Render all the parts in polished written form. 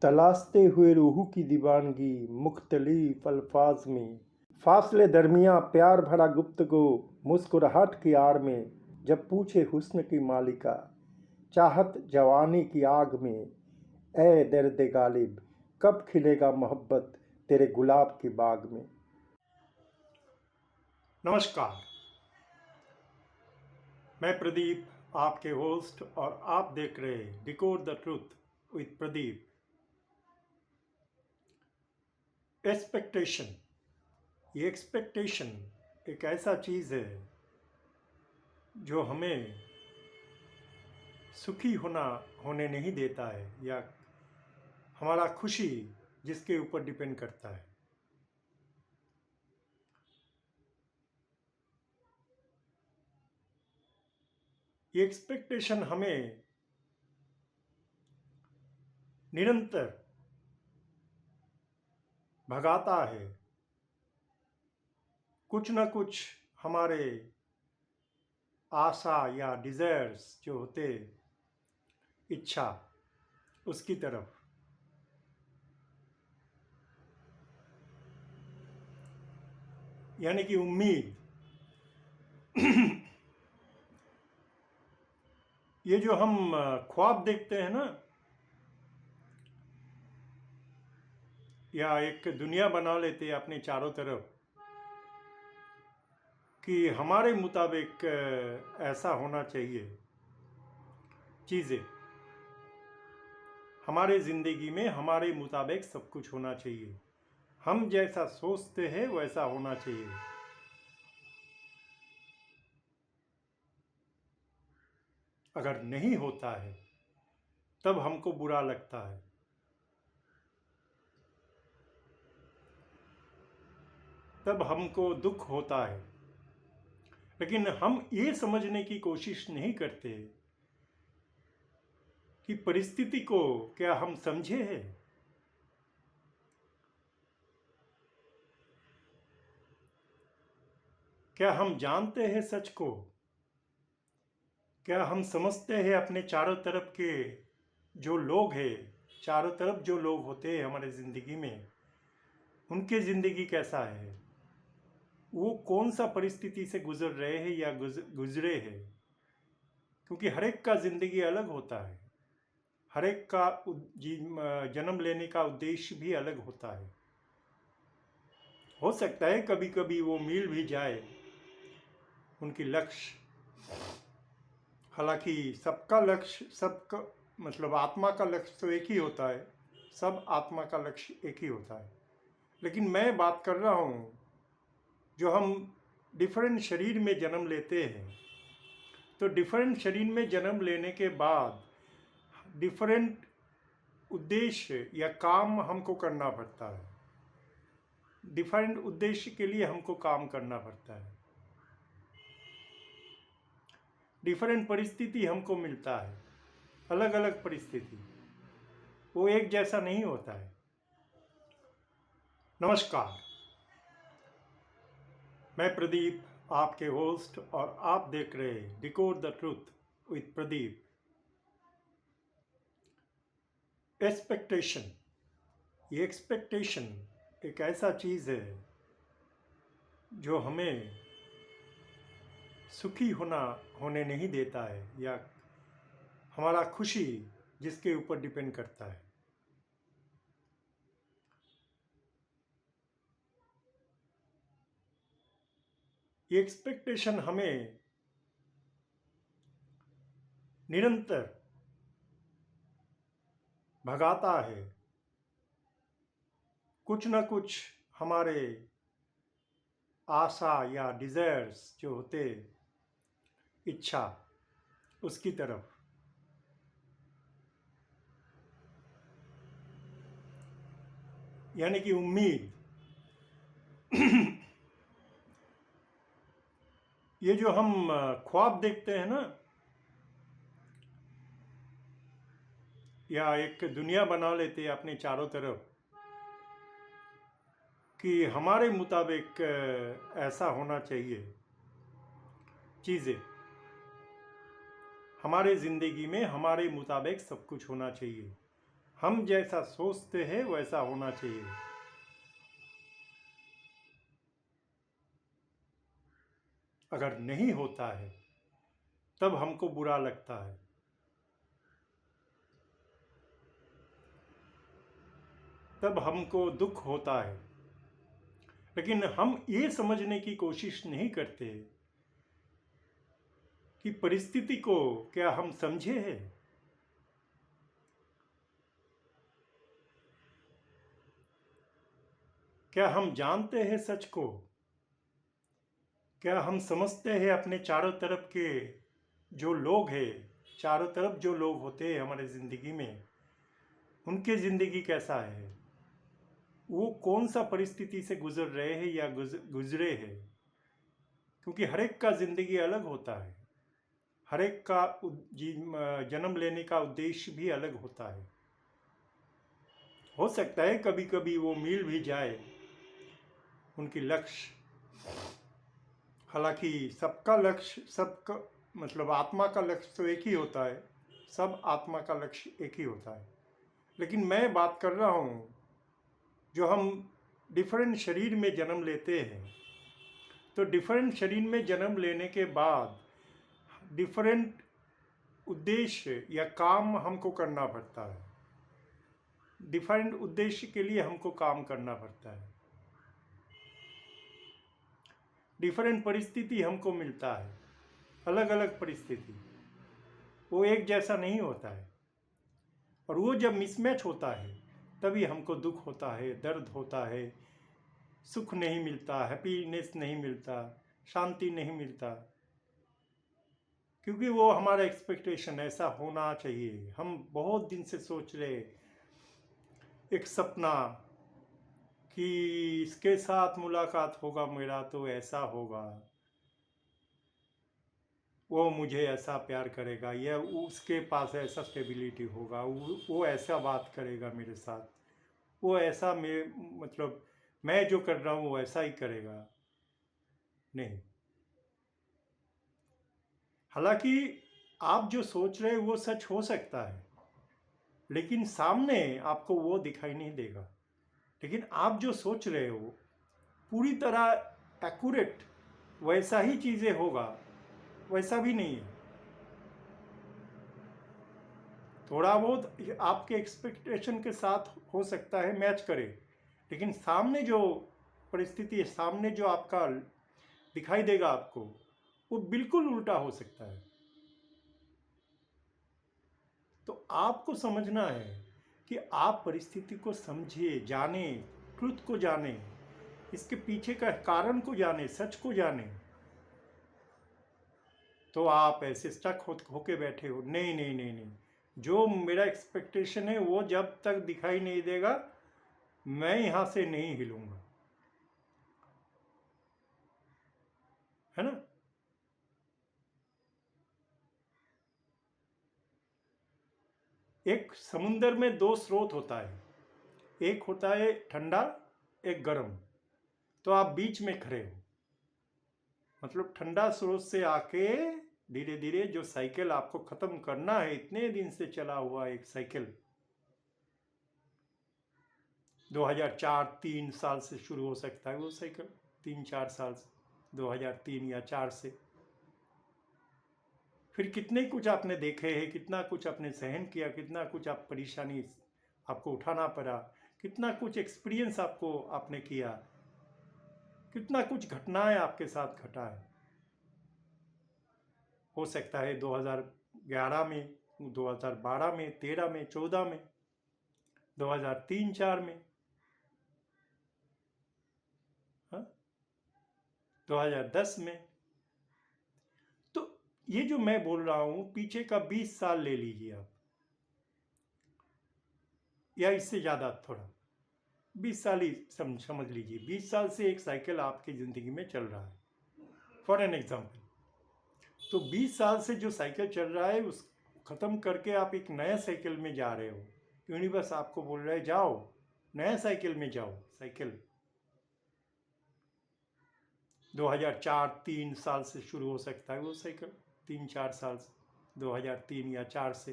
तलाशते हुए रूह की दीवानगी मुख्तलिफ अल्फाज में, फासले दरमियाँ प्यार भरा गुफ्तगू, मुस्कुराहट की आड़ में, जब पूछे हुस्न की मालिका, चाहत जवानी की आग में, ए दर्द गालिब, कब खिलेगा मोहब्बत तेरे गुलाब की बाग में। नमस्कार, मैं प्रदीप आपके होस्ट और आप देख रहे हैं decode the truth with Pradeep. Expectation, ये एक्सपेक्टेशन एक ऐसा चीज़ है जो हमें सुखी होने नहीं देता है, या हमारा खुशी जिसके ऊपर डिपेंड करता है। ये एक्सपेक्टेशन हमें निरंतर भगाता है। कुछ ना कुछ हमारे आशा या डिज़ायर्स जो होते, इच्छा, उसकी तरफ। यानी कि उम्मीद। ये जो हम ख्वाब देखते हैं ना, या एक दुनिया बना लेते हैं अपने चारों तरफ कि हमारे मुताबिक ऐसा होना चाहिए चीज़ें, हमारे ज़िंदगी में हमारे मुताबिक सब कुछ होना चाहिए, हम जैसा सोचते हैं वैसा होना चाहिए। अगर नहीं होता है तब हमको बुरा लगता है, तब हमको दुख होता है। लेकिन हम ये समझने की कोशिश नहीं करते कि परिस्थिति को क्या हम समझे हैं। क्या हम जानते हैं सच को? क्या हम समझते हैं अपने चारों तरफ के जो लोग हैं, चारों तरफ जो लोग होते हैं हमारे ज़िंदगी में, उनके ज़िंदगी कैसा है, वो कौन सा परिस्थिति से गुजर रहे हैं या गुजरे हैं? क्योंकि हर एक का ज़िंदगी अलग होता है, हर एक का जन्म लेने का उद्देश्य भी अलग होता है। हो सकता है कभी कभी वो मिल भी जाए उनकी लक्ष्य। हालांकि सबका लक्ष्य, सबका मतलब आत्मा का लक्ष्य तो एक ही होता है, सब आत्मा का लक्ष्य एक ही होता है। लेकिन मैं बात कर रहा हूँ जो हम डिफरेंट शरीर में जन्म लेते हैं, तो डिफरेंट शरीर में जन्म लेने के बाद डिफरेंट उद्देश्य या काम हमको करना पड़ता है, डिफरेंट उद्देश्य के लिए हमको काम करना पड़ता है, डिफरेंट परिस्थिति हमको मिलता है, अलग अलग परिस्थिति, वो एक जैसा नहीं होता है। नमस्कार, मैं प्रदीप आपके होस्ट और आप देख रहे हैं decode the truth with Pradeep. Expectation, ये एक्सपेक्टेशन एक ऐसा चीज़ है जो हमें सुखी होने नहीं देता है, या हमारा खुशी जिसके ऊपर डिपेंड करता है। ये एक्सपेक्टेशन हमें निरंतर भगाता है। कुछ ना कुछ हमारे आशा या डिज़ायर्स जो होते, इच्छा, उसकी तरफ। यानी कि उम्मीद। ये जो हम ख्वाब देखते हैं ना, या एक दुनिया बना लेते हैं अपने चारों तरफ कि हमारे मुताबिक ऐसा होना चाहिए चीज़ें, हमारे ज़िंदगी में हमारे मुताबिक सब कुछ होना चाहिए, हम जैसा सोचते हैं वैसा होना चाहिए। अगर नहीं होता है तब हमको बुरा लगता है। तब हमको दुख होता है। लेकिन हम ये समझने की कोशिश नहीं करते कि परिस्थिति को क्या हम समझे हैं। क्या हम जानते हैं सच को? क्या हम समझते हैं अपने चारों तरफ के जो लोग हैं, चारों तरफ जो लोग होते हैं हमारे ज़िंदगी में, उनके ज़िंदगी कैसा है, वो कौन सा परिस्थिति से गुजर रहे हैं या गुजरे हैं? क्योंकि हर एक का ज़िंदगी अलग होता है। हर एक का जन्म लेने का उद्देश्य भी अलग होता है। हो सकता है कभी कभी वो मिल भी जाए उनकी लक्ष्य। हालांकि सबका लक्ष्य, सबका मतलब आत्मा का लक्ष्य तो एक ही होता है। सब आत्मा का लक्ष्य एक ही होता है। लेकिन मैं बात कर रहा हूँ जो हम डिफरेंट शरीर में जन्म लेते हैं, तो डिफरेंट शरीर में जन्म लेने के बाद डिफरेंट उद्देश्य या काम हमको करना पड़ता है। डिफरेंट उद्देश्य के लिए हमको काम करना पड़ता है। डिफरेंट परिस्थिति हमको मिलता है, अलग अलग परिस्थिति, वो एक जैसा नहीं होता है। और वो जब मिसमैच होता है तभी हमको दुख होता है, दर्द होता है, सुख नहीं मिलता, हैप्पीनेस नहीं मिलता, शांति नहीं मिलता। क्योंकि वो हमारा एक्सपेक्टेशन ऐसा होना चाहिए। हम बहुत दिन से सोच रहे एक सपना कि इसके साथ मुलाकात होगा मेरा तो ऐसा होगा, वो मुझे ऐसा प्यार करेगा, या उसके पास ऐसा स्टेबिलिटी होगा, वो ऐसा बात करेगा मेरे साथ, वो ऐसा मतलब मैं जो कर रहा हूँ वो ऐसा ही करेगा। नहीं। हालांकि आप जो सोच रहे हैं वो सच हो सकता है, लेकिन सामने आपको वो दिखाई नहीं देगा। लेकिन आप जो सोच रहे हो पूरी तरह एक्यूरेट वैसा ही चीज़ें होगा, वैसा भी नहीं है। थोड़ा बहुत आपके एक्सपेक्टेशन के साथ हो सकता है मैच करे, लेकिन सामने जो परिस्थिति है, सामने जो आपका दिखाई देगा आपको, वो बिल्कुल उल्टा हो सकता है। तो आपको समझना है कि आप परिस्थिति को समझिए, जाने, ट्रुथ को जाने, इसके पीछे का कारण को जाने, सच को जाने। तो आप ऐसे स्टक होके बैठे हो, नहीं नहीं नहीं नहीं, जो मेरा एक्सपेक्टेशन है वो जब तक दिखाई नहीं देगा मैं यहाँ से नहीं हिलूंगा, है ना। एक समुंदर में दो स्रोत होता है, एक होता है ठंडा, एक गर्म। तो आप बीच में खड़े हो, मतलब ठंडा स्रोत से आके धीरे धीरे जो साइकिल आपको खत्म करना है, इतने दिन से चला हुआ एक साइकिल, 2004-3 साल से शुरू हो सकता है वो साइकिल, 3-4 साल से, 2003 या 4 से। फिर कितने कुछ आपने देखे हैं, कितना कुछ आपने सहन किया, कितना कुछ आप परेशानी आपको उठाना पड़ा, कितना कुछ एक्सपीरियंस आपने किया, कितना कुछ घटनाएं आपके साथ घटा है। हो सकता है 2011 में, 2012 में, 13 में, 14 में, 2003-4 में, 2010 में। तो ये जो मैं बोल रहा हूं, पीछे का 20 साल ले लीजिए आप, या इससे ज़्यादा, थोड़ा 20 साल ही समझ लीजिए। 20 साल से एक साइकिल आपकी ज़िंदगी में चल रहा है, फॉर एन एग्जाम्पल। तो 20 साल से जो साइकिल चल रहा है उस ख़त्म करके आप एक नया साइकिल में जा रहे हो। यूनिवर्स आपको बोल रहा है जाओ नया साइकिल में जाओ। साइकिल 2004-3 साल से शुरू हो सकता है वो साइकिल, 3-4 साल से, 2003 या 4 से।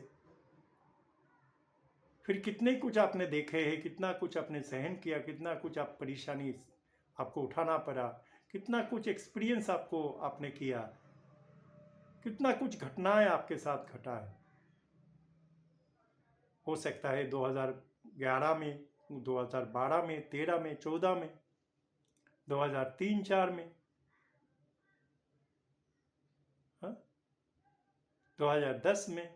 फिर कितने कुछ आपने देखे हैं, कितना कुछ आपने सहन किया, कितना कुछ आप परेशानी आपको उठाना पड़ा, कितना कुछ एक्सपीरियंस आपने किया, कितना कुछ घटनाएं आपके साथ घटा है। हो सकता है 2011 में, 2012 में, 13 में, 14 में, 2003-4 में, 2010 में।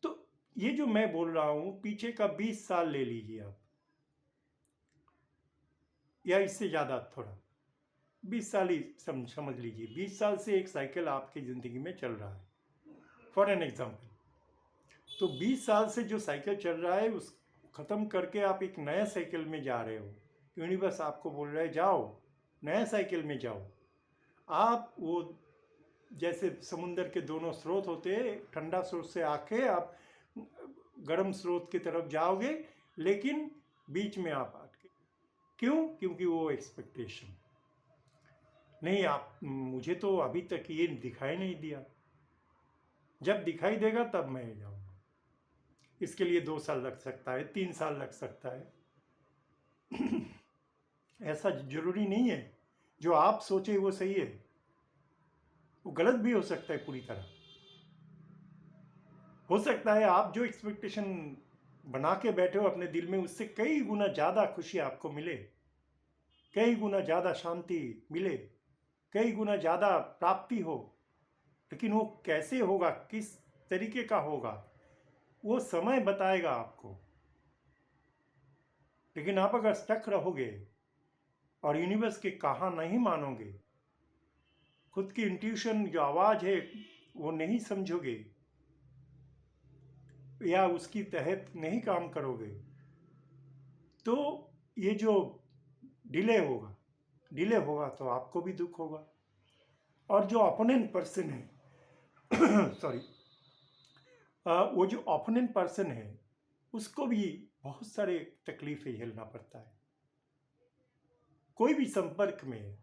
तो ये जो मैं बोल रहा हूं, पीछे का 20 साल ले लीजिए आप, या इससे ज़्यादा, थोड़ा 20 साल ही समझ लीजिए। 20 साल से एक साइकिल आपकी ज़िंदगी में चल रहा है, फॉर एन एग्जाम्पल। तो 20 साल से जो साइकिल चल रहा है उस ख़त्म करके आप एक नया साइकिल में जा रहे हो। यूनिवर्स आपको बोल रहा है जाओ, नया साइकिल में जाओ। आप वो जैसे समुंदर के दोनों स्रोत होते हैं, ठंडा स्रोत से आके आप गर्म स्रोत की तरफ जाओगे, लेकिन बीच में आप अटके। क्यों? क्योंकि वो एक्सपेक्टेशन नहीं, आप मुझे तो अभी तक ये दिखाई नहीं दिया, जब दिखाई देगा तब मैं जाऊंगा। इसके लिए 2 साल लग सकता है, 3 साल लग सकता है। ऐसा जरूरी नहीं है जो आप सोचे वो सही है, वो गलत भी हो सकता है पूरी तरह। हो सकता है आप जो एक्सपेक्टेशन बना के बैठे हो अपने दिल में, उससे कई गुना ज़्यादा खुशी आपको मिले, कई गुना ज़्यादा शांति मिले, कई गुना ज़्यादा प्राप्ति हो। लेकिन वो कैसे होगा, किस तरीके का होगा, वो समय बताएगा आपको। लेकिन आप अगर स्टक रहोगे और यूनिवर्स के कहा नहीं मानोगे, खुद की इंट्यूशन जो आवाज़ है वो नहीं समझोगे, या उसकी तहत नहीं काम करोगे, तो ये जो डिले होगा तो आपको भी दुख होगा। और जो ओपोनेंट पर्सन है सॉरी, वो जो ओपोनेंट पर्सन है उसको भी बहुत सारे तकलीफें झेलना पड़ता है। कोई भी संपर्क में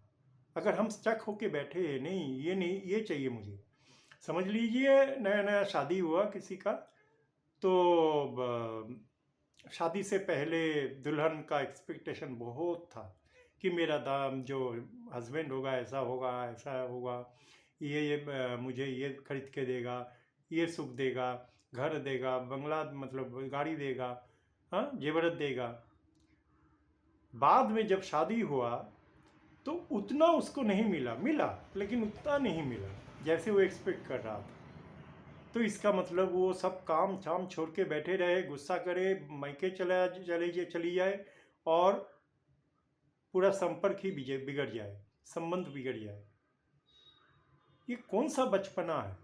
अगर हम स्टक होके बैठे हैं, नहीं ये चाहिए मुझे, समझ लीजिए नया नया शादी हुआ किसी का, तो शादी से पहले दुल्हन का एक्सपेक्टेशन बहुत था कि मेरा दाम जो हस्बैंड होगा ऐसा होगा, ये मुझे ये खरीद के देगा, ये सुख देगा, घर देगा, बंगला मतलब गाड़ी देगा, हाँ जेवरत देगा। बाद में जब शादी हुआ तो उतना उसको नहीं मिला, लेकिन उतना नहीं मिला जैसे वो एक्सपेक्ट कर रहा था। तो इसका मतलब वो सब काम छाम छोड़ के बैठे रहे, गुस्सा करे, मायके चली जाए, और पूरा संपर्क ही बिगड़ जाए, संबंध बिगड़ जाए। ये कौन सा बचपना है?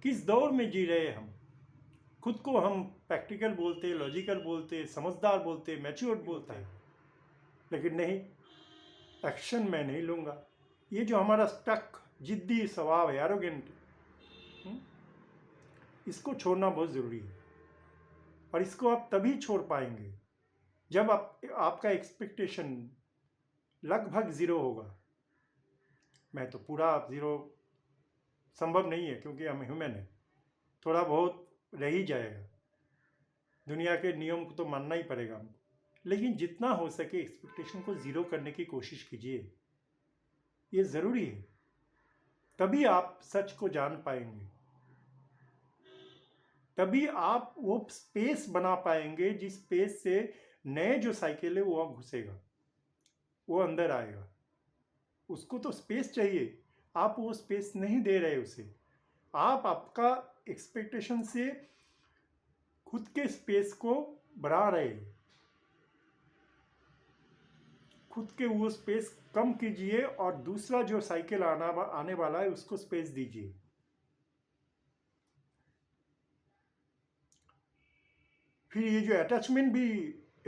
किस दौर में जी रहे हम? खुद को हम प्रैक्टिकल बोलते, लॉजिकल बोलते, समझदार बोलते, मैच्योर बोलते हैं, लेकिन नहीं, एक्शन मैं नहीं लूँगा। ये जो हमारा स्टक जिद्दी स्वभाव है, एरोगेंट, इसको छोड़ना बहुत ज़रूरी है। और इसको आप तभी छोड़ पाएंगे जब आपका एक्सपेक्टेशन लगभग ज़ीरो होगा। मैं तो पूरा ज़ीरो संभव नहीं है, क्योंकि हम ह्यूमन है, थोड़ा बहुत रह ही जाएगा, दुनिया के नियम को तो मानना ही पड़ेगा हमको। लेकिन जितना हो सके एक्सपेक्टेशन को ज़ीरो करने की कोशिश कीजिए, ये ज़रूरी है, तभी आप सच को जान पाएंगे, तभी आप वो स्पेस बना पाएंगे जिस स्पेस से नए जो साइकिल है वो घुसेगा, वो अंदर आएगा। उसको तो स्पेस चाहिए, आप वो स्पेस नहीं दे रहे उसे। आप आपका एक्सपेक्टेशन से खुद के स्पेस को बढ़ा रहे हैं, खुद के वो स्पेस कम कीजिए और दूसरा जो साइकिल आने वाला है उसको स्पेस दीजिए। फिर ये जो अटैचमेंट भी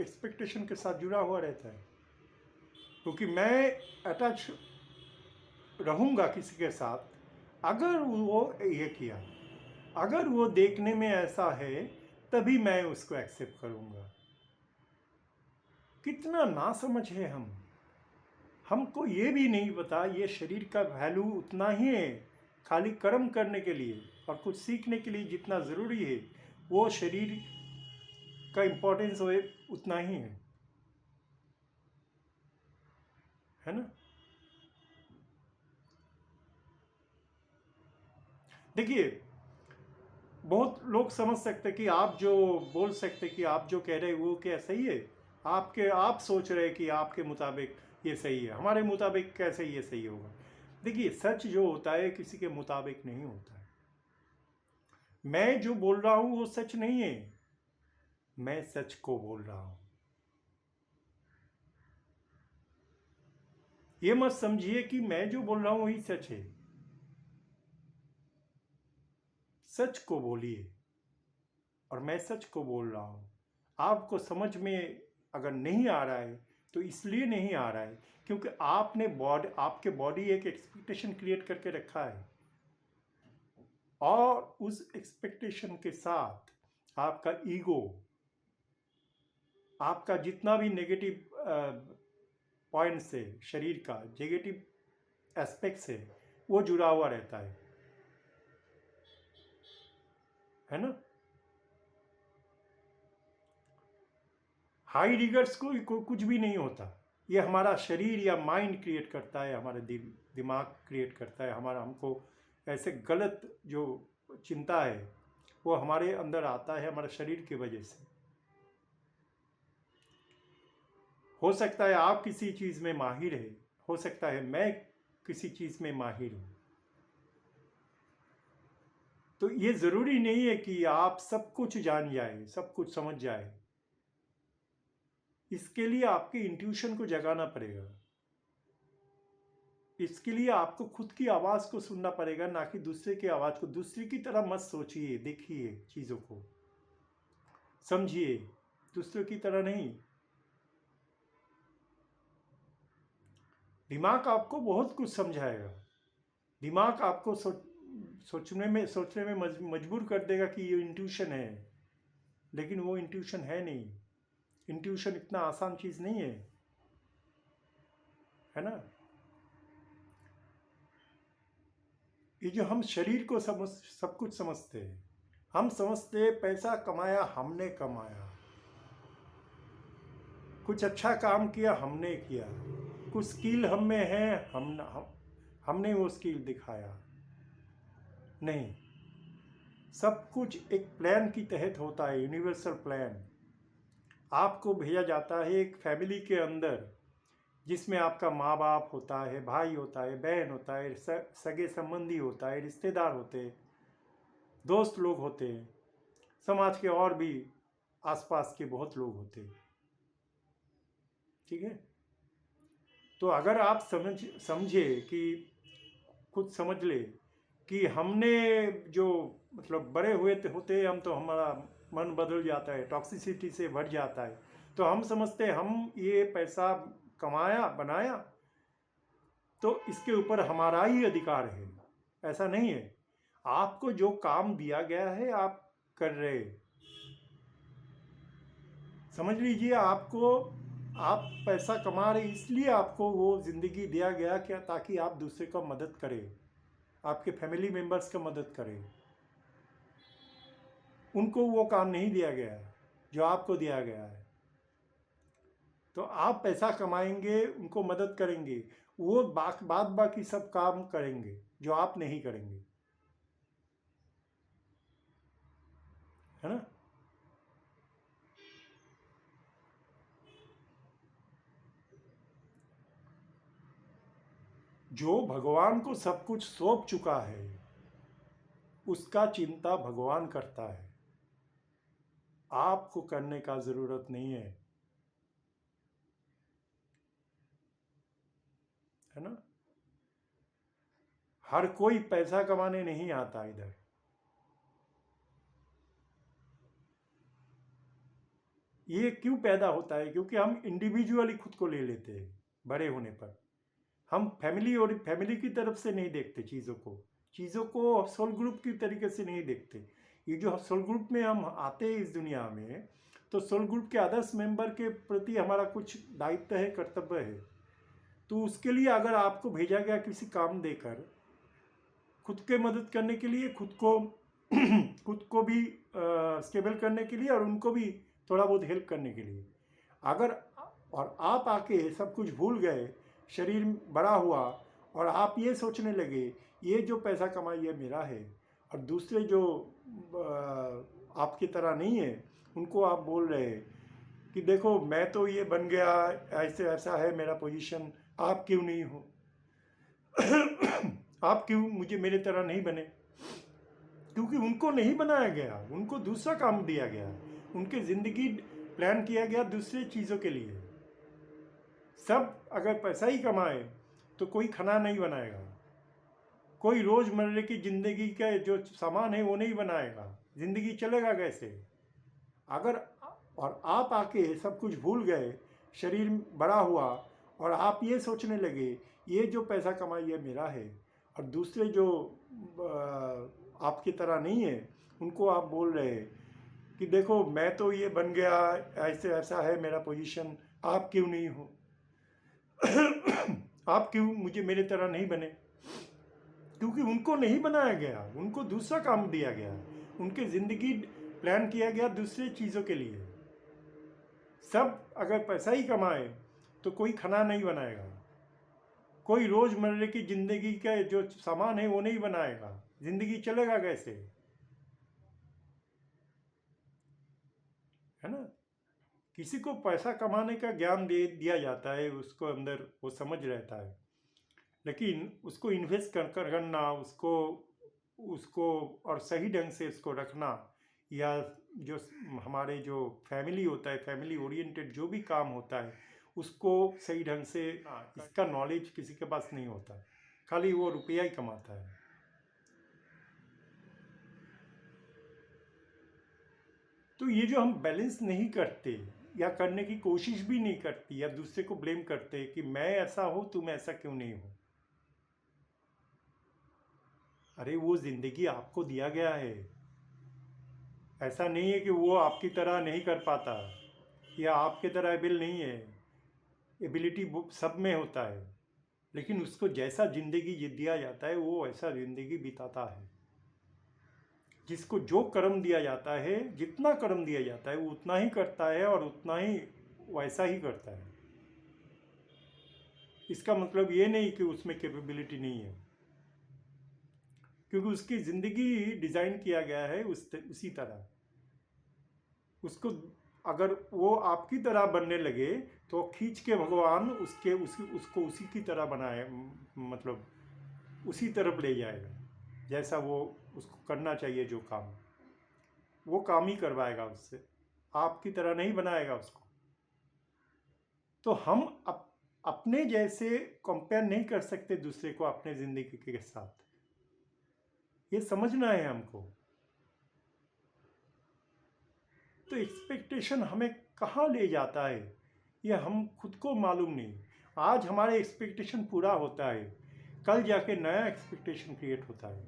एक्सपेक्टेशन के साथ जुड़ा हुआ रहता है, क्योंकि मैं अटैच रहूँगा किसी के साथ अगर वो ये किया, अगर वो देखने में ऐसा है तभी मैं उसको एक्सेप्ट करूँगा। कितना नासमझ है हम, हमको ये भी नहीं पता ये शरीर का वैल्यू उतना ही है खाली कर्म करने के लिए और कुछ सीखने के लिए जितना ज़रूरी है, वो शरीर का इम्पोर्टेंस उतना ही है ना। देखिए, बहुत लोग समझ सकते कि आप जो बोल सकते कि आप जो कह रहे हैं वो क्या सही है, आप सोच रहे हैं कि आपके मुताबिक ये सही है, हमारे मुताबिक कैसे ये सही होगा। देखिए, सच जो होता है किसी के मुताबिक नहीं होता है। मैं जो बोल रहा हूँ वो सच नहीं है, मैं सच को बोल रहा हूँ। ये मत समझिए कि मैं जो बोल रहा हूँ वही सच है। सच को बोलिए, और मैं सच को बोल रहा हूँ। आपको समझ में अगर नहीं आ रहा है तो इसलिए नहीं आ रहा है क्योंकि आपके बॉडी एक एक्सपेक्टेशन क्रिएट करके रखा है, और उस एक्सपेक्टेशन के साथ आपका ईगो, आपका जितना भी नेगेटिव पॉइंट्स है, शरीर का नेगेटिव एस्पेक्ट्स है, वो जुड़ा हुआ रहता है ना। हाई रिगर्स को कुछ भी नहीं होता, ये हमारा शरीर या माइंड क्रिएट करता है, हमारा दिमाग क्रिएट करता है। हमको ऐसे गलत जो चिंता है वो हमारे अंदर आता है हमारे शरीर की वजह से। हो सकता है आप किसी चीज़ में माहिर है, हो सकता है मैं किसी चीज़ में माहिर हूँ, तो ये ज़रूरी नहीं है कि आप सब कुछ जान जाए, सब कुछ समझ जाए। इसके लिए आपके इंट्यूशन को जगाना पड़ेगा, इसके लिए आपको खुद की आवाज़ को सुनना पड़ेगा, ना कि दूसरे की आवाज़ को। दूसरे की तरह मत सोचिए, देखिए चीज़ों को, समझिए, दूसरों की तरह नहीं। दिमाग आपको बहुत कुछ समझाएगा, दिमाग आपको सोचने में मजबूर कर देगा कि ये इंट्यूशन है, लेकिन वो इंट्यूशन है नहीं। इंट्यूशन इतना आसान चीज़ नहीं है ना। ये जो हम शरीर को सब कुछ समझते हैं, हम समझते हैं पैसा कमाया हमने कमाया, कुछ अच्छा काम किया हमने किया, कुछ स्किल हम में है हमने वो स्किल दिखाया। नहीं, सब कुछ एक प्लान की तहत होता है, यूनिवर्सल प्लान। आपको भेजा जाता है एक फैमिली के अंदर, जिसमें आपका माँ बाप होता है, भाई होता है, बहन होता है, सगे संबंधी होता है, रिश्तेदार होते हैं, दोस्त लोग होते हैं, समाज के और भी आसपास के बहुत लोग होते हैं। ठीक है, तो अगर आप समझे कि खुद समझ ले कि हमने जो मतलब बड़े हुए होते हम, तो हमारा मन बदल जाता है, टॉक्सिसिटी से भर जाता है, तो हम समझते हैं हम ये पैसा कमाया बनाया तो इसके ऊपर हमारा ही अधिकार है। ऐसा नहीं है, आपको जो काम दिया गया है आप कर रहे, समझ लीजिए। आप पैसा कमा रहे इसलिए आपको वो ज़िंदगी दिया गया क्या, ताकि आप दूसरे का मदद करें, आपके फैमिली मेम्बर्स का मदद करें। उनको वो काम नहीं दिया गया है जो आपको दिया गया है, तो आप पैसा कमाएंगे, उनको मदद करेंगे, वो बाकी सब काम करेंगे जो आप नहीं करेंगे, है ना। जो भगवान को सब कुछ सौंप चुका है उसका चिंता भगवान करता है, आपको करने का जरूरत नहीं है ना। हर कोई पैसा कमाने नहीं आता इधर, ये क्यों पैदा होता है, क्योंकि हम इंडिविजुअली खुद को ले लेते हैं। बड़े होने पर हम फैमिली की तरफ से नहीं देखते चीज़ों को सोल ग्रुप की तरीके से नहीं देखते। ये जो सोल ग्रुप में हम आते हैं इस दुनिया में, तो सोल ग्रुप के अदर्स मेंबर के प्रति हमारा कुछ दायित्व है, कर्तव्य है। तो उसके लिए अगर आपको भेजा गया किसी काम देकर खुद के मदद करने के लिए, खुद को खुद को भी स्टेबल करने के लिए और उनको भी थोड़ा बहुत हेल्प करने के लिए। अगर और आप आके सब कुछ भूल गए, शरीर बड़ा हुआ और आप ये सोचने लगे ये जो पैसा कमाई है मेरा है, और दूसरे जो आपकी तरह नहीं है उनको आप बोल रहे हैं कि देखो मैं तो ये बन गया, ऐसे ऐसा है मेरा पोजीशन, आप क्यों नहीं हो? आप क्यों मुझे मेरे तरह नहीं बने? क्योंकि उनको नहीं बनाया गया, उनको दूसरा काम दिया गया, उनकी ज़िंदगी प्लान किया गया दूसरे चीज़ों के लिए। सब अगर पैसा ही कमाए तो कोई खाना नहीं बनाएगा, कोई रोज़मर्रे की ज़िंदगी का जो सामान है वो नहीं बनाएगा, ज़िंदगी चलेगा कैसे? अगर और आप आके सब कुछ भूल गए, शरीर बड़ा हुआ और आप ये सोचने लगे ये जो पैसा कमाई है मेरा है, और दूसरे जो आपकी तरह नहीं है उनको आप बोल रहे हैं कि देखो मैं तो ये बन गया, ऐसे ऐसा है मेरा पोजीशन, आप क्यों नहीं हो? आप क्यों मुझे मेरे तरह नहीं बने? क्योंकि उनको नहीं बनाया गया, उनको दूसरा काम दिया गया, उनकी ज़िंदगी प्लान किया गया दूसरे चीज़ों के लिए। सब अगर पैसा ही कमाए तो कोई खाना नहीं बनाएगा, कोई रोज़मर्रे की ज़िंदगी का जो सामान है वो नहीं बनाएगा, ज़िंदगी चलेगा कैसे? है ना? किसी को पैसा कमाने का ज्ञान दे दिया जाता है, उसको अंदर वो समझ रहता है, लेकिन उसको इन्वेस्ट करना, उसको और सही ढंग से उसको रखना, या जो हमारे जो फैमिली होता है, फैमिली ओरिएंटेड जो भी काम होता है उसको सही ढंग से, इसका नॉलेज किसी के पास नहीं होता, खाली वो रुपया ही कमाता है। तो ये जो हम बैलेंस नहीं करते या करने की कोशिश भी नहीं करती, या दूसरे को ब्लेम करते कि मैं ऐसा हूं तुम ऐसा क्यों नहीं हो, अरे वो जिंदगी आपको दिया गया है, ऐसा नहीं है कि वो आपकी तरह नहीं कर पाता या आपके तरह एबिल नहीं है, एबिलिटी सब में होता है, लेकिन उसको जैसा जिंदगी दिया जाता है वो ऐसा जिंदगी बिताता है। जिसको जो कर्म दिया जाता है, जितना कर्म दिया जाता है वो उतना ही करता है और उतना ही वैसा ही करता है। इसका मतलब ये नहीं कि उसमें कैपेबिलिटी नहीं है, क्योंकि उसकी ज़िंदगी डिज़ाइन किया गया है उसी तरह। उसको अगर वो आपकी तरह बनने लगे तो खींच के भगवान उसको उसी की तरह बनाए, मतलब उसी तरफ ले जाएगा, जैसा वो उसको करना चाहिए, जो काम वो काम ही करवाएगा उससे, आपकी तरह नहीं बनाएगा उसको। तो हम अपने जैसे कंपेयर नहीं कर सकते दूसरे को अपने ज़िंदगी के साथ, ये समझना है हमको। तो एक्सपेक्टेशन हमें कहाँ ले जाता है ये हम खुद को मालूम नहीं। आज हमारे एक्सपेक्टेशन पूरा होता है, कल जाके नया एक्सपेक्टेशन क्रिएट होता है,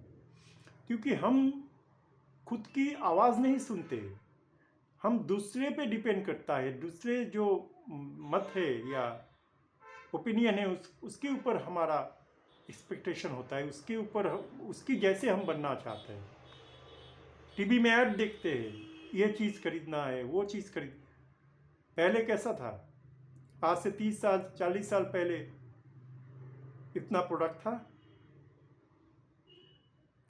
क्योंकि हम खुद की आवाज़ नहीं सुनते, हम दूसरे पे डिपेंड करता है, दूसरे जो मत है या ओपिनियन है उसके ऊपर हमारा एक्सपेक्टेशन होता है, उसके ऊपर उसकी जैसे हम बनना चाहते हैं। टीवी में ऐड देखते हैं, ये चीज़ खरीदना है, वो चीज़ खरीद। पहले कैसा था? आज से 30 साल 40 साल पहले इतना प्रोडक्ट था,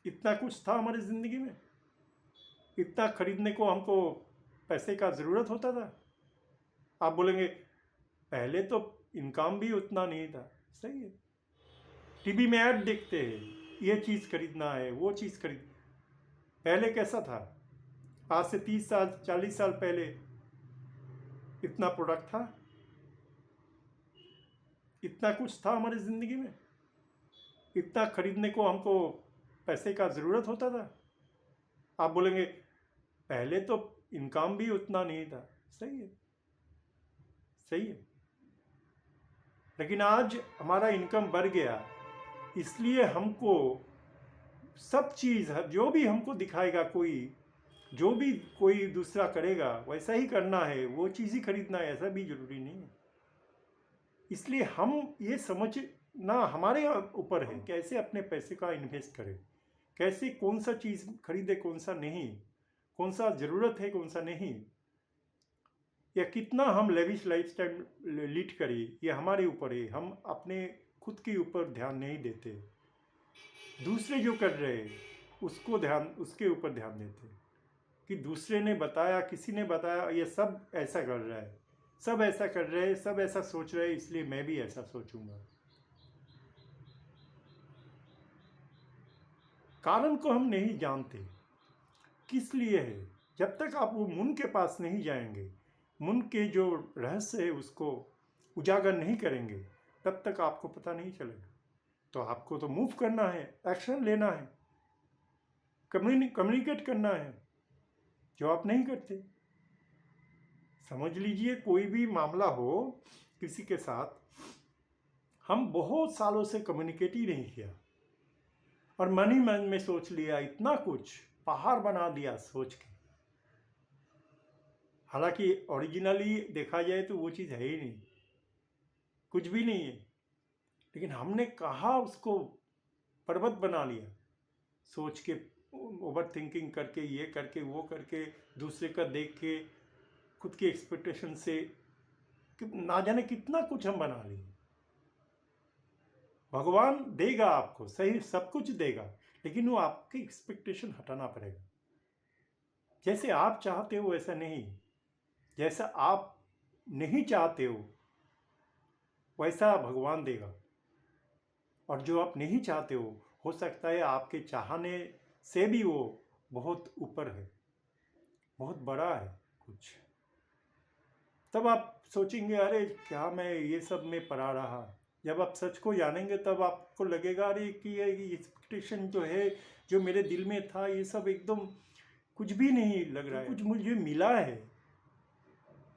इतना कुछ था हमारी ज़िंदगी में, इतना खरीदने को हमको पैसे का ज़रूरत होता था। आप बोलेंगे पहले तो इनकम भी उतना नहीं था, सही है। टीवी में ऐड देखते हैं, ये चीज़ खरीदना है, वो चीज़ खरीद। पहले कैसा था? आज से 30 साल 40 साल पहले इतना प्रोडक्ट था, इतना कुछ था हमारी ज़िंदगी में, इतना खरीदने को हमको पैसे का ज़रूरत होता था। आप बोलेंगे पहले तो इनकम भी उतना नहीं था, सही है, सही है। लेकिन आज हमारा इनकम बढ़ गया, इसलिए हमको सब चीज़ जो भी हमको दिखाएगा कोई, जो भी कोई दूसरा करेगा वैसा ही करना है, वो चीज़ ही खरीदना है, ऐसा भी जरूरी नहीं है। इसलिए हम ये समझना हमारे ऊपर है कैसे अपने पैसे का इन्वेस्ट करें, कैसे कौन सा चीज़ खरीदे, कौन सा नहीं, कौन सा ज़रूरत है, कौन सा नहीं, या कितना हम लेविश लाइफस्टाइल लीड करें, ये हमारे ऊपर है। हम अपने खुद के ऊपर ध्यान नहीं देते, दूसरे जो कर रहे हैं उसके ऊपर ध्यान देते हैं कि दूसरे ने बताया, किसी ने बताया, ये सब ऐसा कर रहा है, सब ऐसा कर रहे हैं, सब ऐसा सोच रहे हैं, इसलिए मैं भी ऐसा सोचूंगा। कारण को हम नहीं जानते किस लिए है। जब तक आप वो मन के पास नहीं जाएंगे, मन के जो रहस्य है उसको उजागर नहीं करेंगे, तब तक आपको पता नहीं चलेगा। तो आपको तो मूव करना है, एक्शन लेना है, कम्युनिकेट करना है, जो आप नहीं करते। समझ लीजिए कोई भी मामला हो किसी के साथ, हम बहुत सालों से कम्युनिकेट ही नहीं किया और मन ही मन में सोच लिया, इतना कुछ पहाड़ बना दिया सोच के। हालांकि ओरिजिनली देखा जाए तो वो चीज़ है ही नहीं, कुछ भी नहीं है, लेकिन हमने कहा उसको पर्वत बना लिया सोच के, ओवर थिंकिंग करके, ये करके, वो करके, दूसरे का देख के, खुद की एक्सपेक्टेशन से ना जाने कितना कुछ हम बना लिए। भगवान देगा आपको, सही सब कुछ देगा, लेकिन वो आपकी एक्सपेक्टेशन हटाना पड़ेगा। जैसे आप चाहते हो वैसा नहीं, जैसा आप नहीं चाहते वैसा भगवान देगा। और जो आप नहीं चाहते हो सकता है आपके चाहने से भी वो बहुत ऊपर है, बहुत बड़ा है कुछ। तब आप सोचेंगे, अरे क्या मैं ये सब में पड़ा रहा। जब आप सच को जानेंगे तब आपको लगेगा, अरे कि ये एक्सपेक्टेशन जो है, जो मेरे दिल में था, ये सब एकदम कुछ भी नहीं लग रहा है। कुछ मुझे मिला है,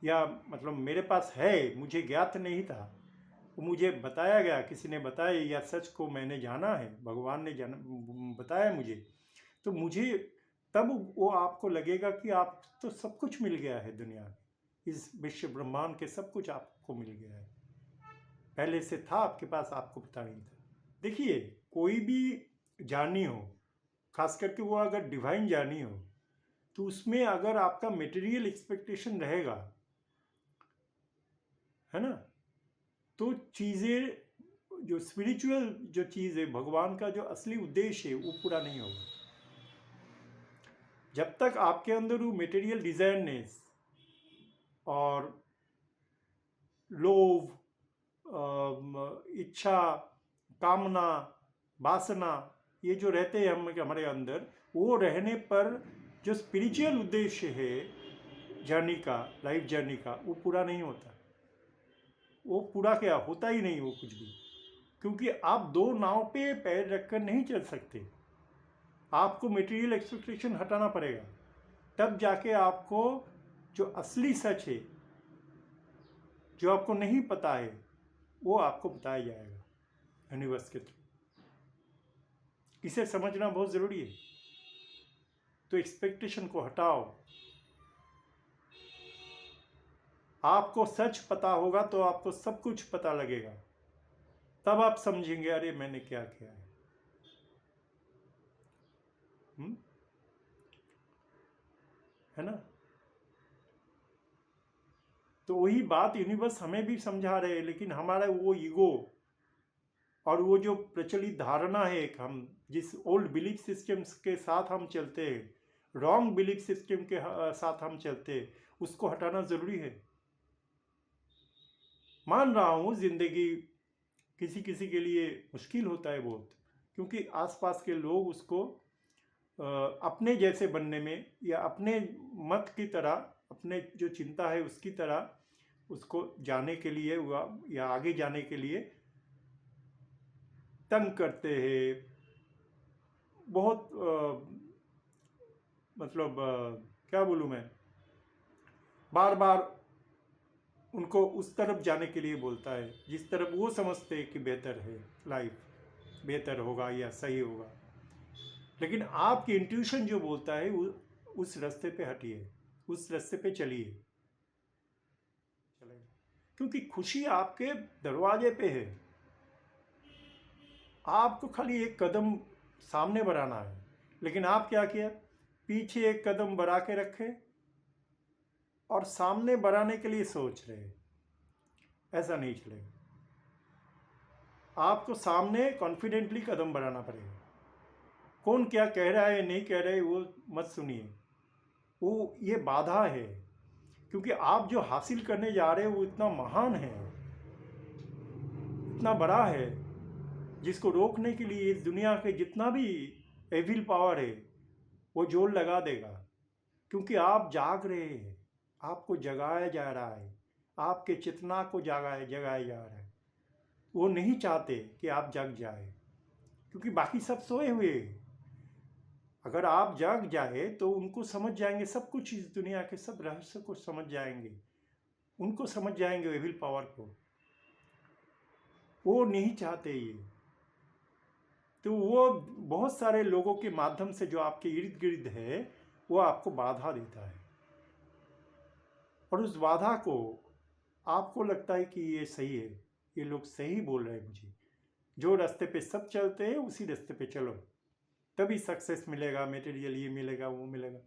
या मतलब मेरे पास है, मुझे ज्ञात नहीं था, वो मुझे बताया गया, किसी ने बताया, या सच को मैंने जाना है, भगवान ने बताया मुझे, तो मुझे तब वो आपको लगेगा कि आप तो सब कुछ मिल गया है दुनिया में, इस विश्व ब्रह्मांड के सब कुछ आपको मिल गया है, पहले से था आपके पास, आपको पता नहीं था। देखिए कोई भी जर्नी हो, खास करके वो अगर डिवाइन जर्नी हो, तो उसमें अगर आपका मटेरियल एक्सपेक्टेशन रहेगा, है ना, तो चीज़ें जो स्पिरिचुअल जो चीज़ है, भगवान का जो असली उद्देश्य है, वो पूरा नहीं होगा। जब तक आपके अंदर वो मटेरियल डिजायरनेस और लोभ, इच्छा, कामना, वासना, ये जो रहते हैं हमारे अंदर, वो रहने पर जो स्पिरिचुअल उद्देश्य है जर्नी का, लाइफ जर्नी का, वो पूरा नहीं होता। वो पूरा क्या होता ही नहीं वो कुछ भी, क्योंकि आप दो नाव पे पैर रखकर नहीं चल सकते। आपको मटेरियल एक्सपेक्टेशन हटाना पड़ेगा, तब जाके आपको जो असली सच है, जो आपको नहीं पता है, वो आपको बताया जाएगा यूनिवर्स के थ्रू। इसे समझना बहुत ज़रूरी है। तो एक्सपेक्टेशन को हटाओ। आपको सच पता होगा तो आपको सब कुछ पता लगेगा, तब आप समझेंगे, अरे मैंने क्या किया है। है ना। तो वही बात यूनिवर्स हमें भी समझा रहे हैं, लेकिन हमारा वो ईगो और वो जो प्रचलित धारणा है, एक हम जिस ओल्ड बिलीफ सिस्टम्स के साथ हम चलते हैं, रॉन्ग बिलीफ सिस्टम के साथ हम चलते हैं, उसको हटाना ज़रूरी है। मान रहा हूँ ज़िंदगी किसी किसी के लिए मुश्किल होता है बहुत, क्योंकि आसपास के लोग उसको अपने जैसे बनने में, या अपने मत की तरह, अपने जो चिंता है उसकी तरह उसको जाने के लिए या आगे जाने के लिए तंग करते हैं बहुत। मतलब क्या बोलूँ मैं, बार बार उनको उस तरफ जाने के लिए बोलता है जिस तरफ वो समझते हैं कि बेहतर है, लाइफ बेहतर होगा या सही होगा। लेकिन आपकी इंट्यूशन जो बोलता है उस रास्ते पे हटिए, उस रास्ते पे चलिए, क्योंकि खुशी आपके दरवाजे पे है। आपको खाली एक कदम सामने बढ़ाना है, लेकिन आप क्या किया, पीछे एक कदम बढ़ा के रखे और सामने बढ़ाने के लिए सोच रहे। ऐसा नहीं चलेगा, आपको सामने कॉन्फिडेंटली कदम बढ़ाना पड़ेगा। कौन क्या कह रहा है नहीं कह रहे वो मत सुनिए, वो ये बाधा है, क्योंकि आप जो हासिल करने जा रहे हो वो इतना महान है, इतना बड़ा है, जिसको रोकने के लिए इस दुनिया के जितना भी एविल पावर है वो जोर लगा देगा। क्योंकि आप जाग रहे हैं, आपको जगाया जा रहा है, आपके चेतना को जगाया जा रहा है। वो नहीं चाहते कि आप जग जाए, क्योंकि बाकी सब सोए हुए हैं। अगर आप जाग जाए तो उनको समझ जाएंगे सब कुछ, इस दुनिया के सब रहस्य को समझ जाएंगे, उनको समझ जाएंगे एविल पावर को। वो नहीं चाहते ये, तो वो बहुत सारे लोगों के माध्यम से जो आपके इर्द गिर्द है वो आपको बाधा देता है, और उस बाधा को आपको लगता है कि ये सही है, ये लोग सही बोल रहे हैं मुझे, जो रास्ते पे सब चलते हैं उसी रास्ते पे चलो, तभी सक्सेस मिलेगा, मटेरियल ये मिलेगा वो मिलेगा।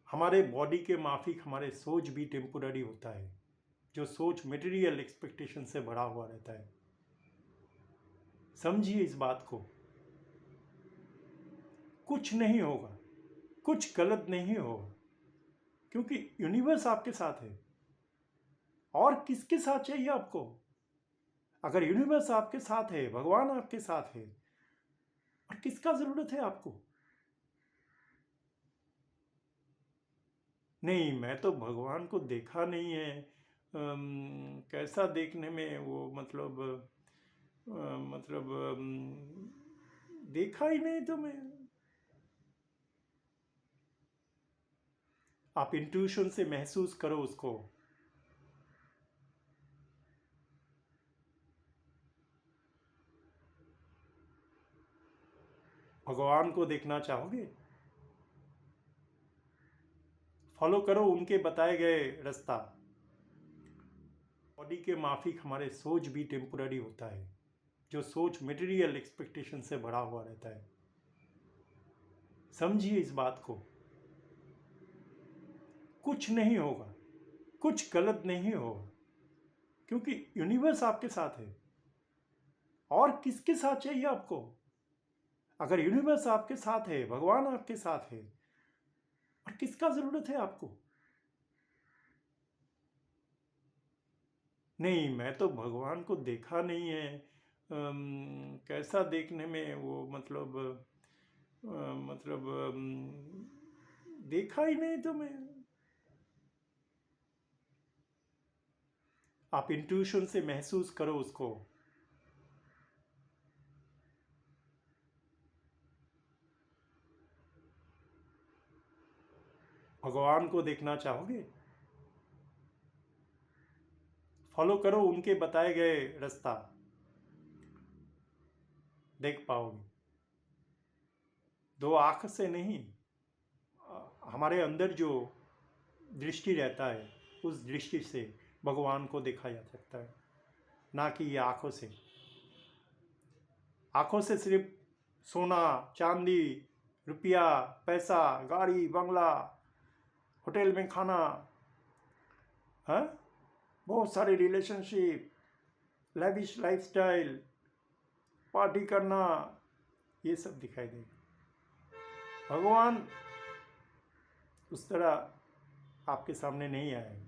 हमारे बॉडी के माफिक हमारे सोच भी टेम्पोररी होता है, जो सोच मटेरियल एक्सपेक्टेशन से भरा हुआ रहता है। समझिए इस बात को, कुछ नहीं होगा, कुछ गलत नहीं होगा, क्योंकि यूनिवर्स आपके साथ है। और किसके साथ चाहिए आपको? अगर यूनिवर्स आपके साथ है, भगवान आपके साथ है, और किसका जरूरत है आपको? नहीं, मैं तो भगवान को देखा नहीं है। कैसा देखने में वो, देखा ही नहीं तो मैं। आप इंट्यूशन से महसूस करो उसको। भगवान को देखना चाहोगे, फॉलो करो उनके बताए गए रास्ता। बॉडी के माफिक हमारे सोच भी टेम्पोररी होता है, जो सोच मटेरियल एक्सपेक्टेशन से भरा हुआ रहता है। समझिए इस बात को, कुछ नहीं होगा, कुछ गलत नहीं होगा, क्योंकि यूनिवर्स आपके साथ है। और किसके साथ चाहिए आपको? अगर यूनिवर्स आपके साथ है, भगवान आपके साथ है, और किसका जरूरत है आपको? नहीं, मैं तो भगवान को देखा नहीं है। कैसा देखने में वो, देखा ही नहीं तो मैं। आप इंट्यूशन से महसूस करो उसको। भगवान को देखना चाहोगे, फॉलो करो उनके बताए गए रास्ता, देख पाओगे। दो आँख से नहीं, हमारे अंदर जो दृष्टि रहता है उस दृष्टि से भगवान को देखा जा सकता है, ना कि ये आँखों से। आँखों से सिर्फ सोना चांदी रुपया पैसा गाड़ी बंगला होटल में खाना, हाँ, बहुत सारे रिलेशनशिप, लैविश लाइफस्टाइल, पार्टी करना, ये सब दिखाई देगा। भगवान उस तरह आपके सामने नहीं आएगा।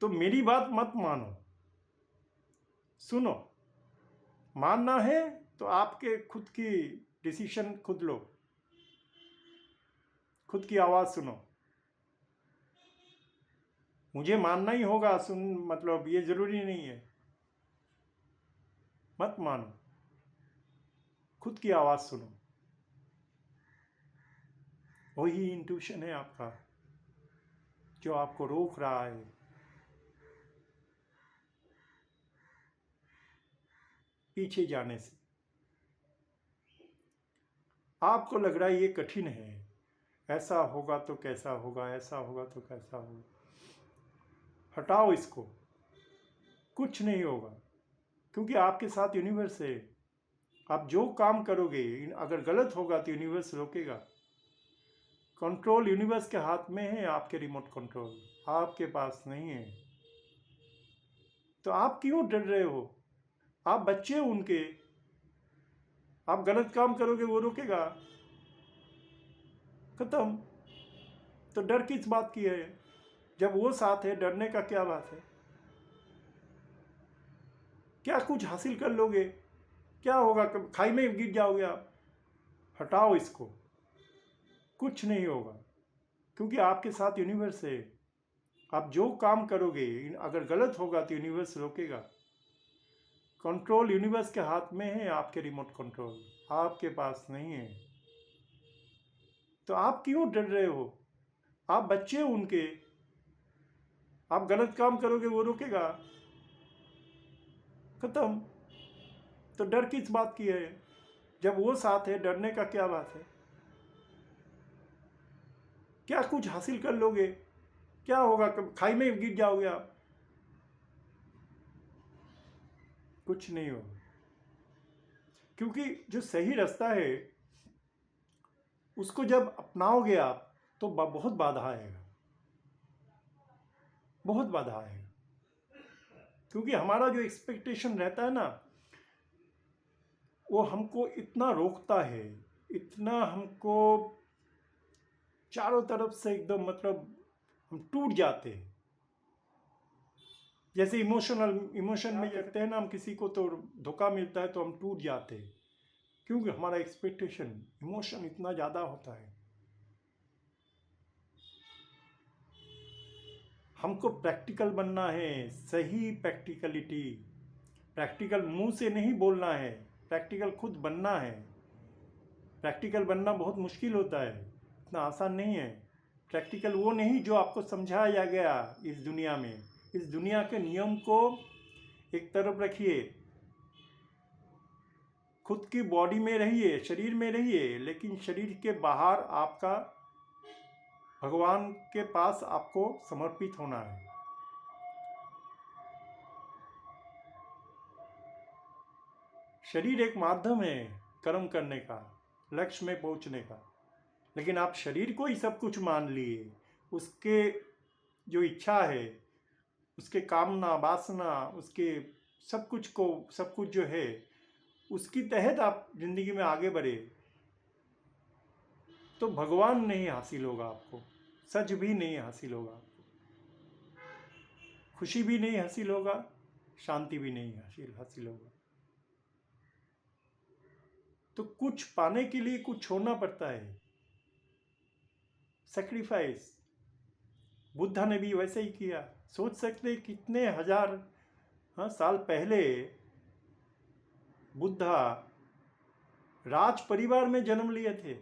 तो मेरी बात मत मानो, सुनो। मानना है तो आपके खुद की डिसीजन खुद लो, खुद की आवाज़ सुनो। मुझे मानना ही होगा, ये ज़रूरी नहीं है। मत मानो, खुद की आवाज़ सुनो। वही इंट्यूशन है आपका जो आपको रोक रहा है। पीछे जाने से आपको लग रहा है ये कठिन है, ऐसा होगा तो कैसा होगा, ऐसा होगा तो कैसा होगा। हटाओ इसको, कुछ नहीं होगा। क्योंकि आपके साथ यूनिवर्स है। आप जो काम करोगे अगर गलत होगा तो यूनिवर्स रोकेगा। कंट्रोल यूनिवर्स के हाथ में है, आपके रिमोट कंट्रोल आपके पास नहीं है। तो आप क्यों डर रहे हो? आप बच्चे हो उनके। आप गलत काम करोगे वो रोकेगा, खत्म। तो डर किस बात की है? जब वो साथ है डरने का क्या बात है? क्या कुछ हासिल कर लोगे? क्या होगा? कब खाई में गिर जाओगे आप? हटाओ इसको, कुछ नहीं होगा, क्योंकि आपके साथ यूनिवर्स है। आप जो काम करोगे अगर गलत होगा तो यूनिवर्स रोकेगा। कंट्रोल यूनिवर्स के हाथ में है, आपके रिमोट कंट्रोल आपके पास नहीं है। तो आप क्यों डर रहे हो? आप बच्चे हो उनके। आप गलत काम करोगे वो रोकेगा, खत्म। तो डर किस बात की है? जब वो साथ है डरने का क्या बात है? क्या कुछ हासिल कर लोगे? क्या होगा? कब खाई में गिर जाओगे आप? कुछ नहीं होगा, क्योंकि जो सही रास्ता है उसको जब अपनाओगे आप तो बहुत बाधा आएगा, बहुत बाधा आएगा। क्योंकि हमारा जो एक्सपेक्टेशन रहता है ना, वो हमको इतना रोकता है, इतना हमको चारों तरफ से एकदम मतलब हम टूट जाते हैं। जैसे इमोशन में कहते हैं ना, हम किसी को तो धोखा मिलता है तो हम टूट जाते हैं, क्योंकि हमारा एक्सपेक्टेशन इमोशन इतना ज़्यादा होता है। हमको प्रैक्टिकल बनना है, सही प्रैक्टिकलिटी। प्रैक्टिकल मुंह से नहीं बोलना है, प्रैक्टिकल खुद बनना है। प्रैक्टिकल बनना बहुत मुश्किल होता है, इतना आसान नहीं है। प्रैक्टिकल वो नहीं जो आपको समझाया गया इस दुनिया में। इस दुनिया के नियम को एक तरफ रखिए, खुद की बॉडी में रहिए, शरीर में रहिए, लेकिन शरीर के बाहर आपका भगवान के पास आपको समर्पित होना है। शरीर एक माध्यम है कर्म करने का, लक्ष्य में पहुंचने का, लेकिन आप शरीर को ही सब कुछ मान लिए। उसके जो इच्छा है, उसके कामना वासना, उसके सब कुछ जो है उसकी तहत आप जिंदगी में आगे बढ़े तो भगवान नहीं हासिल होगा आपको, सच भी नहीं हासिल होगा आपको, खुशी भी नहीं हासिल होगा, शांति भी नहीं हासिल होगा। तो कुछ पाने के लिए कुछ छोड़ना पड़ता है, सेक्रीफाइस। बुद्धा ने भी वैसे ही किया। सोच सकते कितने हजार साल पहले बुद्धा राज परिवार में जन्म लिए थे,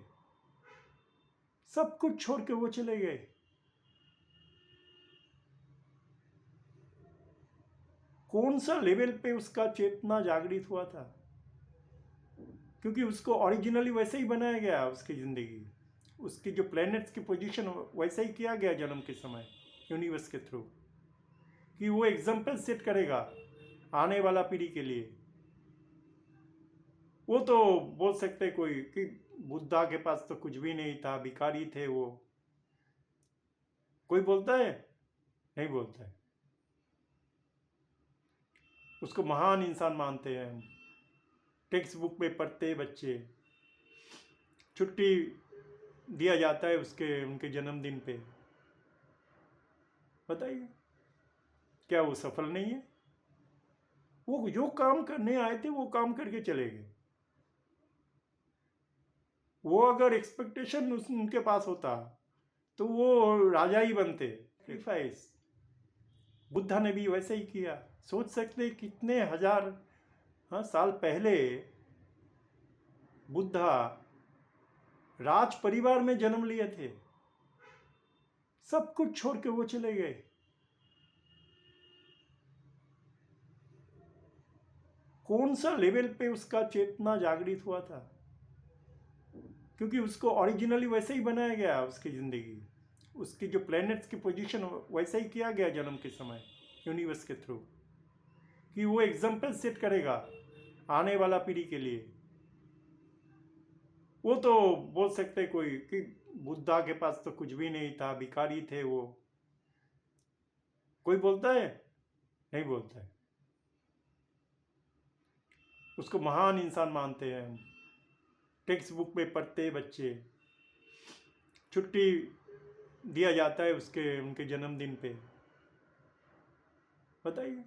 सब कुछ छोड़ के वो चले गए। कौन सा लेवल पे उसका चेतना जागृत हुआ था? क्योंकि उसको ओरिजिनली वैसे ही बनाया गया, उसकी जिंदगी, उसकी जो प्लैनेट्स की पोजीशन वैसे ही किया गया जन्म के समय यूनिवर्स के थ्रू, कि वो एग्जाम्पल सेट करेगा आने वाला पीढ़ी के लिए। वो तो बोल सकते कोई कि बुद्धा के पास तो कुछ भी नहीं था, भिखारी थे वो। कोई बोलता है? नहीं बोलता है। उसको महान इंसान मानते हैं हम। टेक्स्ट बुक में पढ़ते बच्चे, छुट्टी दिया जाता है उनके जन्मदिन पे। बताइए, क्या वो सफल नहीं है? वो जो काम करने आए थे वो काम करके चले गए। वो अगर एक्सपेक्टेशन उनके पास होता तो वो राजा ही बनते। सेक्रीफाइस बुद्धा ने भी वैसे ही किया। सोच सकते कितने हजार साल पहले बुद्धा राज परिवार में जन्म लिए थे, सब कुछ छोड़ के वो चले गए। कौन सा लेवल पे उसका चेतना जागृत हुआ था? क्योंकि उसको ओरिजिनली वैसे ही बनाया गया, उसकी जिंदगी, उसकी जो प्लैनेट्स की पोजीशन वैसे ही किया गया जन्म के समय यूनिवर्स के थ्रू, कि वो एग्जाम्पल सेट करेगा आने वाला पीढ़ी के लिए। वो तो बोल सकते कोई कि बुद्धा के पास तो कुछ भी नहीं था, भिखारी थे वो। कोई बोलता है? नहीं बोलता है। उसको महान इंसान मानते हैं हम। टेक्स्ट बुक में पढ़ते बच्चे, छुट्टी दिया जाता है उनके जन्मदिन पे। बताइए,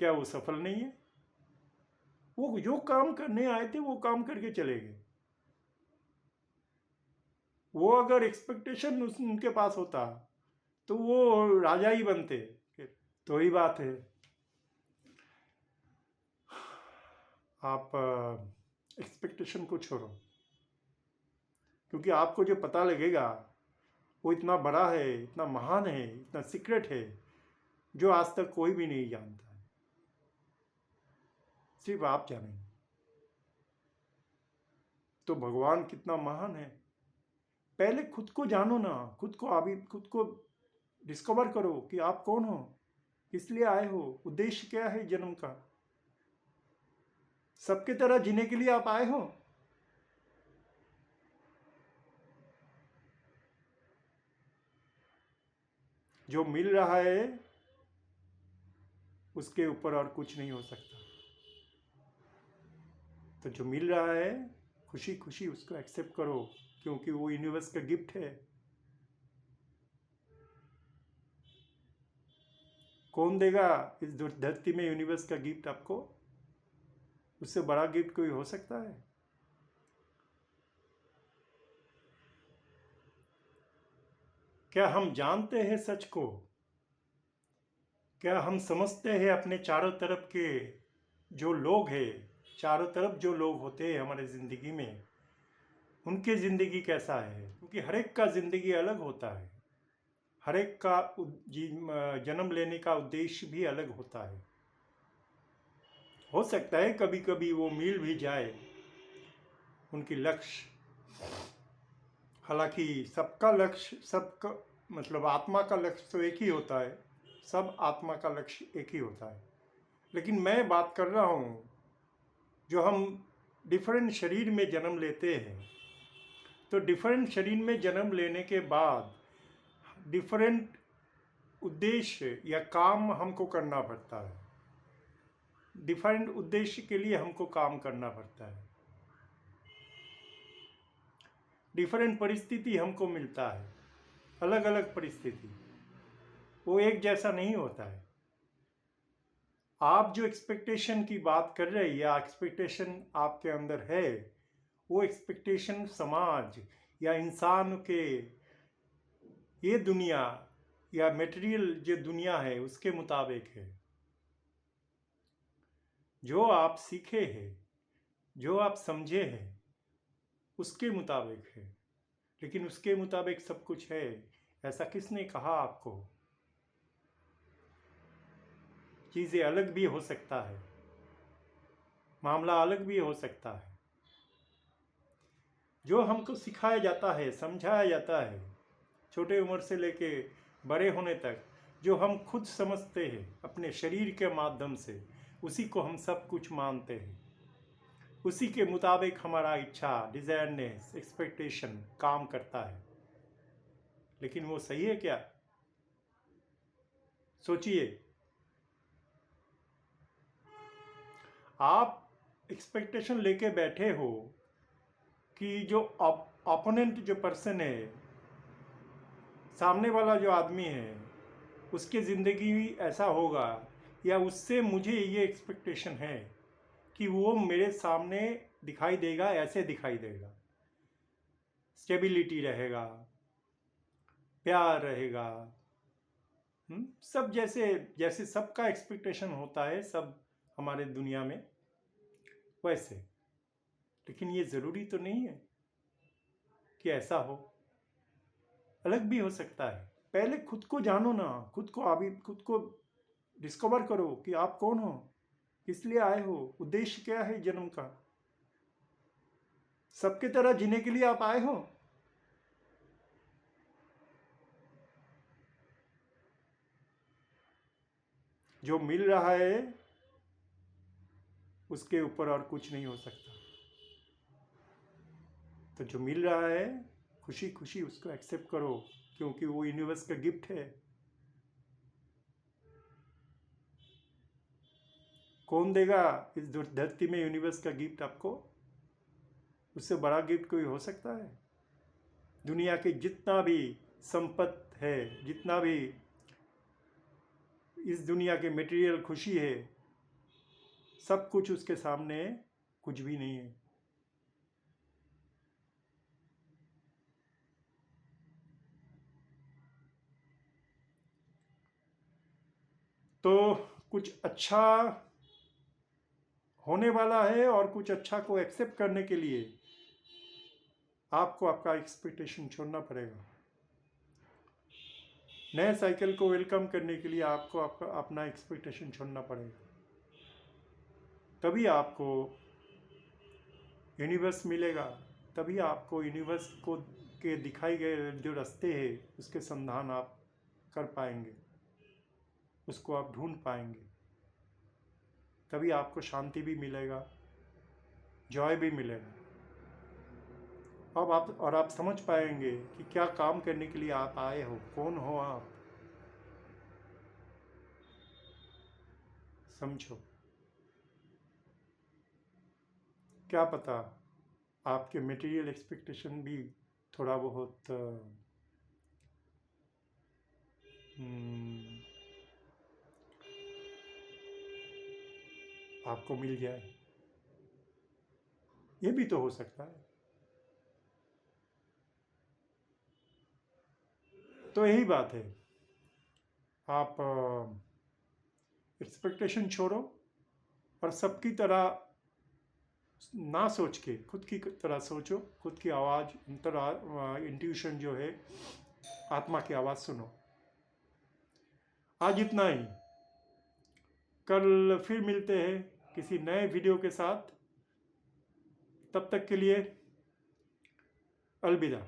क्या वो सफल नहीं है? वो जो काम करने आए थे वो काम करके चले गए। वो अगर एक्सपेक्टेशन उनके पास होता तो वो राजा ही बनते। तो ही बात है। आप एक्सपेक्टेशन को छोड़ो, क्योंकि आपको जो पता लगेगा वो इतना बड़ा है, इतना महान है, इतना सीक्रेट है जो आज तक कोई भी नहीं जानता है, सिर्फ आप जानेंगे। तो भगवान कितना महान है। पहले खुद को जानो ना, खुद को डिस्कवर करो कि आप कौन हो, किस लिए आए हो, उद्देश्य क्या है जन्म का। सबके तरह जीने के लिए आप आए हो? जो मिल रहा है उसके ऊपर और कुछ नहीं हो सकता। तो जो मिल रहा है खुशी खुशी उसको एक्सेप्ट करो, क्योंकि वो यूनिवर्स का गिफ्ट है। कौन देगा इस धरती में यूनिवर्स का गिफ्ट आपको? उससे बड़ा गिफ्ट कोई हो सकता है? क्या हम जानते हैं सच को? क्या हम समझते हैं अपने चारों तरफ के जो लोग हैं, चारों तरफ जो लोग होते हैं हमारे ज़िंदगी में, उनकी ज़िंदगी कैसा है? क्योंकि हर एक का ज़िंदगी अलग होता है, हर एक का जन्म लेने का उद्देश्य भी अलग होता है। हो सकता है कभी कभी वो मिल भी जाए उनकी लक्ष्य। हालांकि सबका लक्ष्य, सबका मतलब आत्मा का लक्ष्य तो एक ही होता है, सब आत्मा का लक्ष्य एक ही होता है। लेकिन मैं बात कर रहा हूँ जो हम डिफरेंट शरीर में जन्म लेते हैं, तो डिफरेंट शरीर में जन्म लेने के बाद डिफरेंट उद्देश्य या काम हमको करना पड़ता है। डिफरेंट उद्देश्य के लिए हमको काम करना पड़ता है। डिफरेंट परिस्थिति हमको मिलता है, अलग अलग परिस्थिति, वो एक जैसा नहीं होता है। आप जो एक्सपेक्टेशन की बात कर रहे हैं या एक्सपेक्टेशन आपके अंदर है, वो एक्सपेक्टेशन समाज या इंसान के, ये दुनिया या मटेरियल जो दुनिया है उसके मुताबिक है। जो आप सीखे हैं, जो आप समझे हैं, उसके मुताबिक है। लेकिन उसके मुताबिक सब कुछ है ऐसा किसने कहा आपको? चीज़ें अलग भी हो सकता है, मामला अलग भी हो सकता है। जो हमको सिखाया जाता है, समझाया जाता है, छोटे उम्र से लेके बड़े होने तक, जो हम खुद समझते हैं अपने शरीर के माध्यम से, उसी को हम सब कुछ मानते हैं। उसी के मुताबिक हमारा इच्छा, डिज़ायरनेस, एक्सपेक्टेशन काम करता है। लेकिन वो सही है क्या? सोचिए, आप एक्सपेक्टेशन लेके बैठे हो कि जो ओपोनेंट जो पर्सन है, सामने वाला जो आदमी है, उसकी ज़िंदगी ऐसा होगा, या उससे मुझे ये एक्सपेक्टेशन है कि वो मेरे सामने दिखाई देगा, ऐसे दिखाई देगा, स्टेबिलिटी रहेगा, प्यार रहेगा, सब जैसे जैसे सबका एक्सपेक्टेशन होता है सब हमारे दुनिया में वैसे। लेकिन ये ज़रूरी तो नहीं है कि ऐसा हो, अलग भी हो सकता है। पहले खुद को जानो ना, खुद को डिस्कवर करो कि आप कौन हो, किस लिए आए हो, उद्देश्य क्या है जन्म का। सबके तरह जीने के लिए आप आए हो? जो मिल रहा है उसके ऊपर और कुछ नहीं हो सकता। तो जो मिल रहा है खुशी खुशी उसको एक्सेप्ट करो, क्योंकि वो यूनिवर्स का गिफ्ट है। कौन देगा इस धरती में यूनिवर्स का गिफ्ट आपको? उससे बड़ा गिफ्ट कोई हो सकता है? दुनिया के जितना भी संपत्ति है, जितना भी इस दुनिया के मटेरियल खुशी है, सब कुछ उसके सामने कुछ भी नहीं है। तो कुछ अच्छा होने वाला है और कुछ अच्छा को एक्सेप्ट करने के लिए आपको आपका एक्सपेक्टेशन छोड़ना पड़ेगा। नए साइकिल को वेलकम करने के लिए आपको आपका अपना एक्सपेक्टेशन छोड़ना पड़ेगा। तभी आपको यूनिवर्स मिलेगा, तभी आपको यूनिवर्स को के दिखाए गए जो रास्ते हैं उसके संधान आप कर पाएंगे, उसको आप ढूंढ पाएंगे। तभी आपको शांति भी मिलेगा, जॉय भी मिलेगा। अब आप समझ पाएंगे कि क्या काम करने के लिए आप आए हो, कौन हो आप। समझो, क्या पता आपके मटेरियल एक्सपेक्टेशन भी थोड़ा बहुत आपको मिल जाए, ये भी तो हो सकता है। तो यही बात है, आप एक्सपेक्टेशन छोड़ो और सबकी तरह ना सोच के खुद की तरह सोचो। खुद की आवाज़, इंट्यूशन जो है, आत्मा की आवाज़ सुनो। आज इतना ही, कल फिर मिलते हैं किसी नए वीडियो के साथ। तब तक के लिए अलविदा।